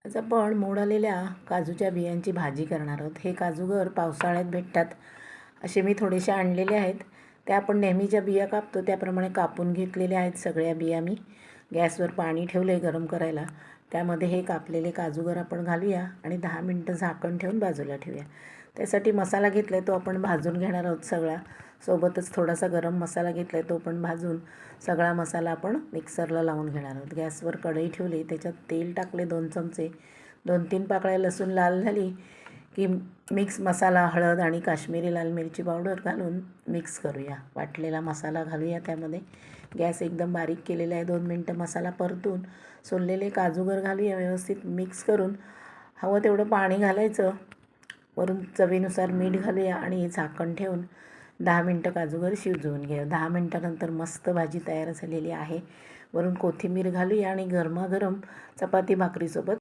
आज आपण मोड आलेल्या काजूच्या बियांची भाजी करणार आहोत। हे काजूगर पावसाळ्यात भेटतात, असे मी थोडेसे आणलेले आहेत। त्या आपण नेहमीच्या बिया कापतो त्याप्रमाणे कापून घेतलेल्या आहेत सगळ्या बिया। मी गॅसवर पाणी ठेवले गरम करायला, त्यामध्ये हे कापलेले काजूगर आपण घालूया आणि 10 मिनटं झाकण ठेवून बाजूला ठेवूया। त्यासाठी मसाला घेतला आहे तो आपण भाजून घेणार आहोत सगळा, सोबतच थोडासा गरम मसाला घेतला आहे तो पण भाजून सगळा मसाला आपण मिक्सरला लावून घेणार आहोत। गॅसवर कढई ठेवली, त्याच्यात तेल टाकले 2 चमचे, 2-3 पाकळ्या लसूण लाल झाली की मिक्स मसाला, हळद आणि काश्मीरी लाल मिरची पावडर घालून मिक्स करूया। वाटलेला मसाला घालूया त्यामध्ये। गॅस एकदम बारीक केलेला आहे। 2 मिनटं मसाला परतून सोललेले काजूगर घालूया, व्यवस्थित मिक्स करून हवं तेवढं पाणी घालायचं, वरून चवीनुसार मीठ घालूया आणि झाकण ठेवून 10 मिनटं काजूगर शिजवून घेऊ। 10 मिनटानंतर मस्त भाजी तयार झालेली आहे। वरून कोथिंबीर घालूया आणि गरमागरम चपाती भाकरीसोबत